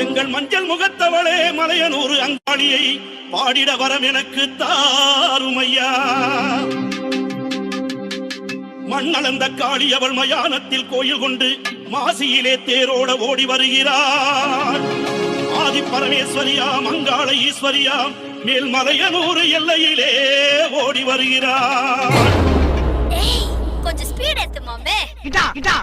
எங்கள் மஞ்சள் முகத்தவளே மலையனூர் அங்காளியை பாடிட வரம் எனக்கு தாருமையா. மண்ணளந்த காளி அவள் மயானத்தில் கோயில் கொண்டு மாசியிலே தேரோட ஓடி வருகிறார். ஆதி பரமேஸ்வரியாம் அங்காள ஈஸ்வரியாம் மேல் மலையனூர் எல்லையிலே ஓடி வருகிறார். கொஞ்சம் ஸ்பீட் ஏத்து மாமே. கிட்டா